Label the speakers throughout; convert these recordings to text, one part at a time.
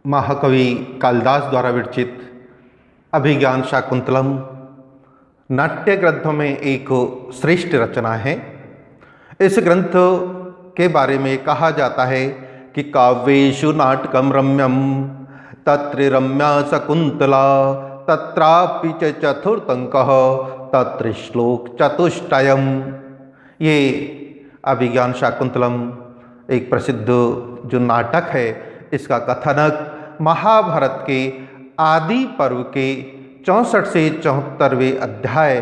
Speaker 1: महाकवि कालिदास द्वारा विरचित अभिज्ञान शाकुंतलम नाट्य ग्रंथों में एक श्रेष्ठ रचना है। इस ग्रंथ के बारे में कहा जाता है कि काव्येषु नाटकम रम्यम तत्र रम्या शकुंतला तत्रापि च चतुर्थंकः तत्र श्लोक चतुष्टयम्। ये अभिज्ञान शाकुंतलम एक प्रसिद्ध जो नाटक है, इसका कथनक महाभारत के आदि पर्व के 64 से 74वें अध्याय,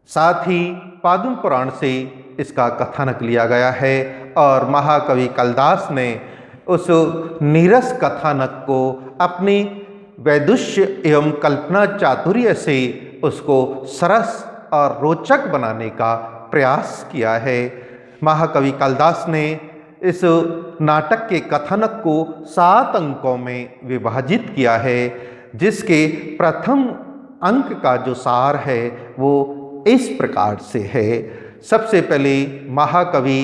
Speaker 1: साथ ही पाद्म पुराण से इसका कथनक लिया गया है। और महाकवि कालिदास ने उस नीरस कथानक को अपनी वैदुष्य एवं कल्पना चातुर्य से उसको सरस और रोचक बनाने का प्रयास किया है। महाकवि कालिदास ने इस नाटक के कथनक को 7 अंकों में विभाजित किया है, जिसके प्रथम अंक का जो सार है वो इस प्रकार से है। सबसे पहले महाकवि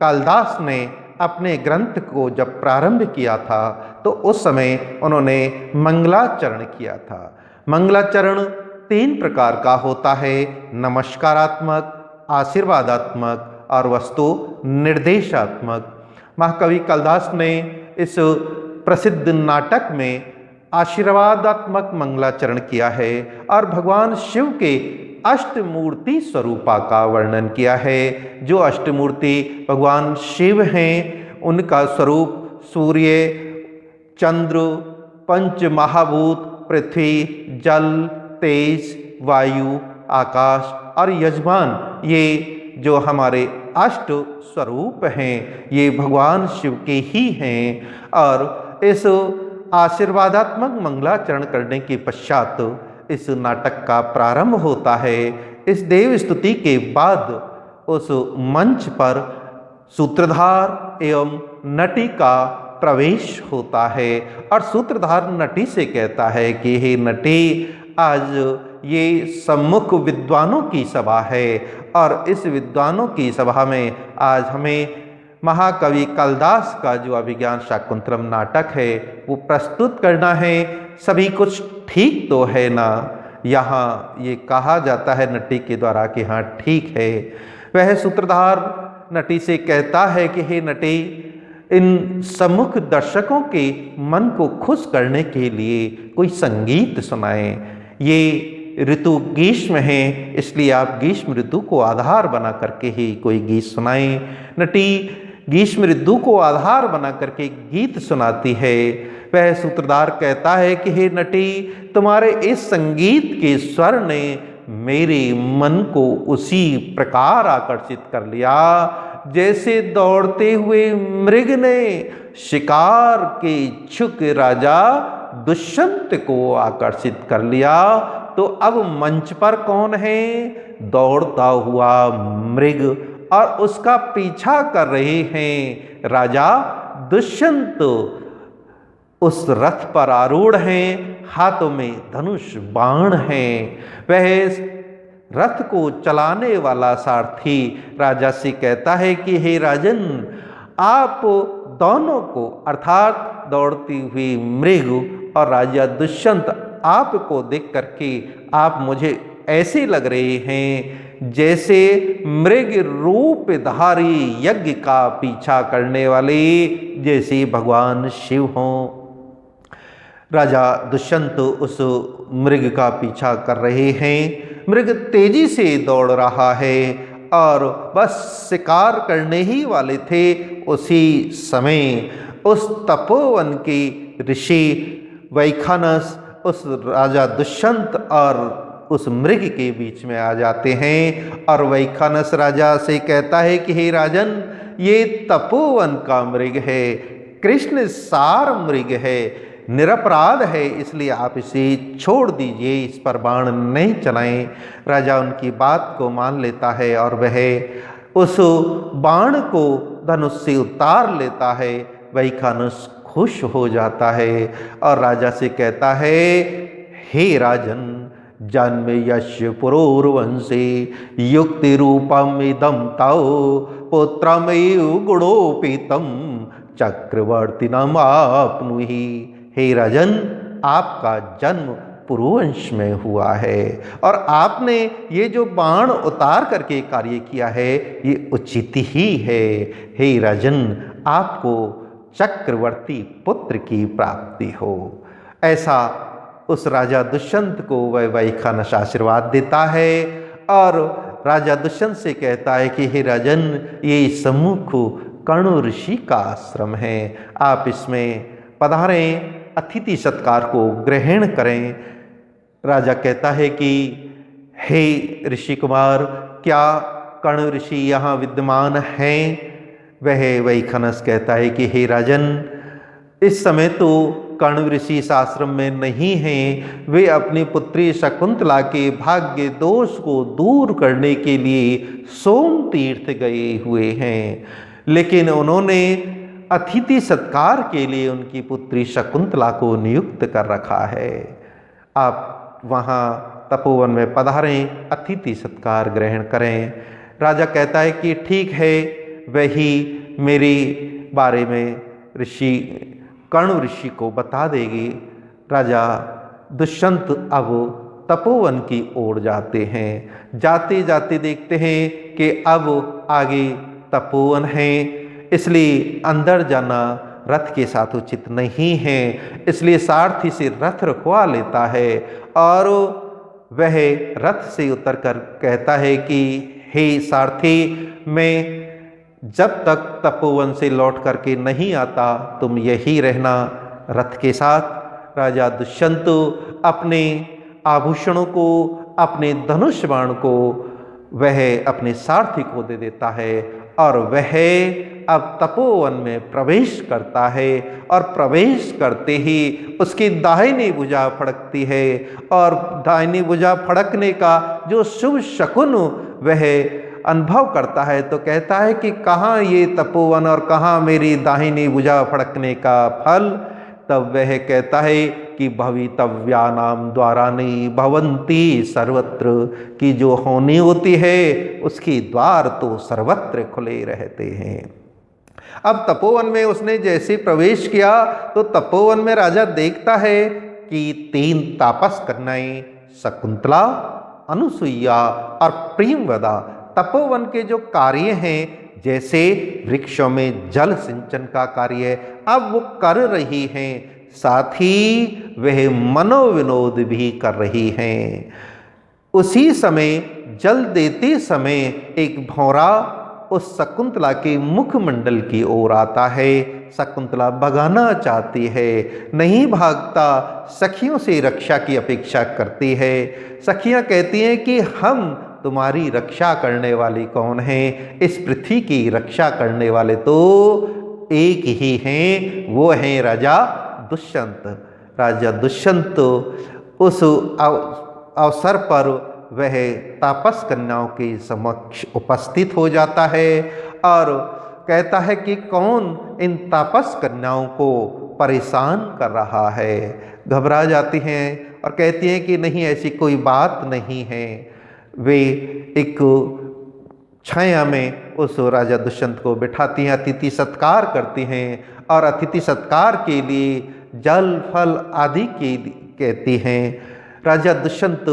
Speaker 1: कालिदास ने अपने ग्रंथ को जब प्रारंभ किया था तो उस समय उन्होंने मंगलाचरण किया था। मंगलाचरण 3 प्रकार का होता है: नमस्कारात्मक, आशीर्वादात्मक और वस्तु निर्देशात्मक। महाकवि कालिदास ने इस प्रसिद्ध नाटक में आशीर्वादात्मक मंगलाचरण किया है और भगवान शिव के अष्टमूर्ति स्वरूपा का वर्णन किया है। जो अष्टमूर्ति भगवान शिव हैं, उनका स्वरूप सूर्य, चंद्र, पंच महाभूत, पृथ्वी, जल, तेज, वायु, आकाश और यजमान, ये जो हमारे अष्ट स्वरूप हैं, ये भगवान शिव के ही हैं। और इस आशीर्वादात्मक मंगलाचरण करने के पश्चात इस नाटक का प्रारंभ होता है। इस देव स्तुति के बाद उस मंच पर सूत्रधार एवं नटी का प्रवेश होता है और सूत्रधार नटी से कहता है कि हे नटी, आज ये सम्मुख विद्वानों की सभा है और इस विद्वानों की सभा में आज हमें महाकवि कालिदास का जो अभिज्ञान शाकुंतलम नाटक है वो प्रस्तुत करना है। सभी कुछ ठीक तो है ना? यहाँ ये कहा जाता है नटी के द्वारा कि हाँ ठीक है। वह सूत्रधार नटी से कहता है कि हे नटी, इन सम्मुख दर्शकों के मन को खुश करने के लिए कोई संगीत सुनाएं। ये ऋतु ग्रीष्म है, इसलिए आप ग्रीष्म ऋतु को आधार बना करके ही कोई गीत सुनाएं। नटी ग्रीष्म ऋतु को आधार बना करके गीत सुनाती है। वह सूत्रधार कहता है कि हे नटी, तुम्हारे इस संगीत के स्वर ने मेरे मन को उसी प्रकार आकर्षित कर लिया जैसे दौड़ते हुए मृग ने शिकार के इच्छुक राजा दुष्यंत को आकर्षित कर लिया। तो अब मंच पर कौन है? दौड़ता हुआ मृग, और उसका पीछा कर रहे हैं राजा दुष्यंत। उस रथ पर आरूढ़ हैं, हाथों में धनुष बाण हैं। वह रथ को चलाने वाला सारथी राजा से कहता है कि हे राजन, आप दोनों को, अर्थात दौड़ती हुई मृग और राजा दुष्यंत, आपको देख करके आप मुझे ऐसे लग रहे हैं जैसे मृग रूपधारी यज्ञ का पीछा करने वाले, जैसे भगवान शिव हों। राजा दुष्यंत उस मृग का पीछा कर रहे हैं। मृग तेजी से दौड़ रहा है और बस शिकार करने ही वाले थे। उसी समय उस तपोवन के ऋषि वैखानस उस राजा दुष्यंत और उस मृग के बीच में आ जाते हैं और वैखानस राजा से कहता है कि हे राजन, ये तपोवन का मृग है, कृष्ण सार मृग है, निरपराध है, इसलिए आप इसे छोड़ दीजिए, इस पर बाण नहीं चलाएं। राजा उनकी बात को मान लेता है और वह उस बाण को धनुष से उतार लेता है। वैखानस खुश हो जाता है और राजा से कहता है, हे राजन, जन्म यश पुरोर्वंशे युक्ति रूपम इदम तौ पुत्रमेव गुणोपितम चक्रवर्ती नाम आपनुहि। हे राजन, आपका जन्म पुरुवंश में हुआ है और आपने ये जो बाण उतार करके कार्य किया है ये उचित ही है। हे राजन, आपको चक्रवर्ती पुत्र की प्राप्ति हो। ऐसा उस राजा दुष्यंत को वह वैखानस आशीर्वाद देता है और राजा दुष्यंत से कहता है कि हे राजन, ये सम्मुख कर्ण ऋषि का आश्रम है, आप इसमें पधारें, अतिथि सत्कार को ग्रहण करें। राजा कहता है कि हे ऋषि कुमार, क्या कर्ण ऋषि यहाँ विद्यमान हैं? वह वैखानस कहता है कि हे राजन, इस समय तो कर्ण ऋषि इस आश्रम में नहीं हैं, वे अपनी पुत्री शकुंतला के भाग्य दोष को दूर करने के लिए सोम तीर्थ गए हुए हैं, लेकिन उन्होंने अतिथि सत्कार के लिए उनकी पुत्री शकुंतला को नियुक्त कर रखा है। आप वहाँ तपोवन में पधारें, अतिथि सत्कार ग्रहण करें। राजा कहता है कि ठीक है, वही मेरे बारे में ऋषि कर्ण ऋषि को बता देगी। राजा दुष्यंत अब तपोवन की ओर जाते हैं। जाते जाते देखते हैं कि अब आगे तपोवन है, इसलिए अंदर जाना रथ के साथ उचित नहीं है, इसलिए सारथी से रथ रुकवा लेता है और वह रथ से उतरकर कहता है कि हे सारथी, मैं जब तक तपोवन से लौट करके नहीं आता तुम यही रहना रथ के साथ। राजा दुष्यंत अपने आभूषणों को, अपने धनुष बाण को वह अपने सारथी को दे देता है और वह अब तपोवन में प्रवेश करता है और प्रवेश करते ही उसकी दाहिनी भुजा फड़कती है और दाहिनी भुजा फड़कने का जो शुभ शकुन वह अनुभव करता है तो कहता है कि कहाँ ये तपोवन और कहाँ मेरी दाहिनी भुजा फड़कने का फल। तब वह कहता है कि भवितव्यानाम द्वाराणि भवन्ति सर्वत्र, की जो होनी होती है उसके द्वार तो सर्वत्र खुले रहते हैं। अब तपोवन में उसने जैसे प्रवेश किया तो तपोवन में राजा देखता है कि 3 तापस कन्याएं शकुंतला, अनुसुईया और प्रियंवदा तपोवन के जो कार्य हैं, जैसे वृक्षों में जल सिंचन का कार्य अब वो कर रही हैं, साथ ही वह मनोविनोद भी कर रही हैं। उसी समय जल देते समय एक भौरा उस शकुंतला के मुखमंडल की ओर आता है। शकुंतला भगाना चाहती है, नहीं भागता, सखियों से रक्षा की अपेक्षा करती है। सखियां कहती हैं कि हम तुम्हारी रक्षा करने वाली कौन हैं? इस पृथ्वी की रक्षा करने वाले तो एक ही हैं, वो हैं राजा दुष्यंत। राजा दुष्यंत उस अवसर पर वह तापस कन्याओं के समक्ष उपस्थित हो जाता है और कहता है कि कौन इन तापस कन्याओं को परेशान कर रहा है। घबरा जाती हैं और कहती हैं कि नहीं, ऐसी कोई बात नहीं है। वे एक छाया में उस राजा दुष्यंत को बिठाती हैं, अतिथि सत्कार करती हैं और अतिथि सत्कार के लिए जल फल आदि के कहती हैं। राजा दुष्यंत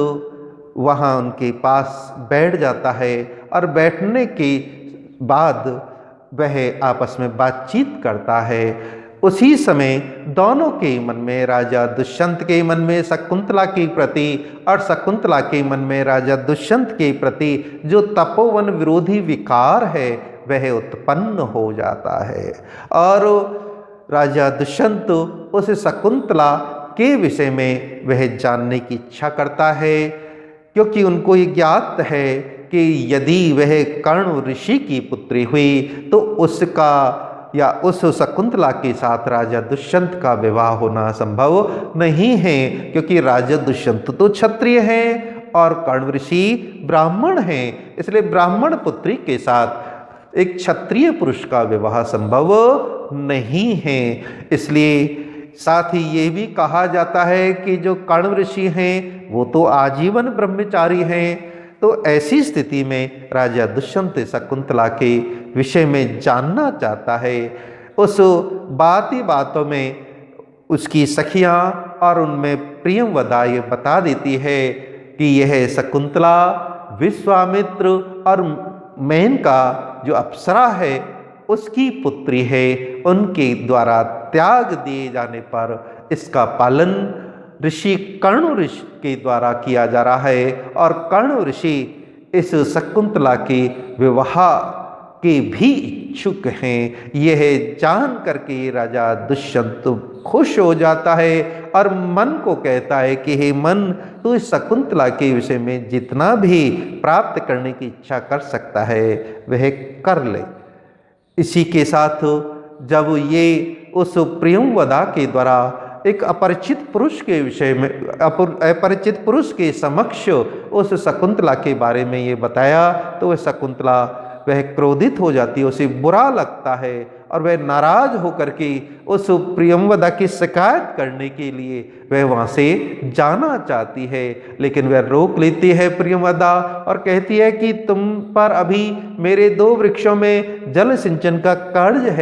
Speaker 1: वहाँ उनके पास बैठ जाता है और बैठने के बाद वह आपस में बातचीत करता है। उसी समय दोनों के मन में, राजा दुष्यंत के मन में शकुंतला के प्रति और शकुंतला के मन में राजा दुष्यंत के प्रति जो तपोवन विरोधी विकार है वह उत्पन्न हो जाता है और राजा दुष्यंत उस शकुंतला के विषय में वह जानने की इच्छा करता है, क्योंकि उनको ये ज्ञात है कि यदि वह कर्ण ऋषि की पुत्री हुई तो उसका या उस शकुंतला के साथ राजा दुष्यंत का विवाह होना संभव नहीं है, क्योंकि राजा दुष्यंत तो क्षत्रिय हैं और कर्ण ऋषि ब्राह्मण हैं। इसलिए ब्राह्मण पुत्री के साथ एक क्षत्रिय पुरुष का विवाह संभव नहीं है। इसलिए साथ ही ये भी कहा जाता है कि जो कर्ण ऋषि हैं वो तो आजीवन ब्रह्मचारी हैं। तो ऐसी स्थिति में राजा दुष्यंत शकुंतला के विषय में जानना चाहता है उस बाती बातों में उसकी सखियाँ और उनमें प्रियंवदा ये बता देती है कि यह शकुंतला विश्वामित्र और मेनका जो अप्सरा है उसकी पुत्री है। उनके द्वारा त्याग दिए जाने पर इसका पालन ऋषि कर्ण ऋषि के द्वारा किया जा रहा है और कर्ण ऋषि इस शकुंतला के विवाह के भी इच्छुक हैं। यह जान करके राजा दुष्यंत खुश हो जाता है और मन को कहता है कि हे मन, तू इस शकुंतला के विषय में जितना भी प्राप्त करने की इच्छा कर सकता है वह कर ले। इसी के साथ जब ये उस प्रियंवदा के द्वारा एक अपरिचित पुरुष के विषय में अपरिचित पुरुष के समक्ष उस शकुंतला के बारे में ये बताया तो वह शकुंतला वह क्रोधित हो जाती है, उसे बुरा लगता है और वह नाराज होकर के उस प्रियंवदा की शिकायत करने के लिए वह वहाँ से जाना चाहती है। लेकिन वह रोक लेती है प्रियंवदा और कहती है कि तुम पर अभी मेरे 2 वृक्षों में जल सिंचन का कार्य है।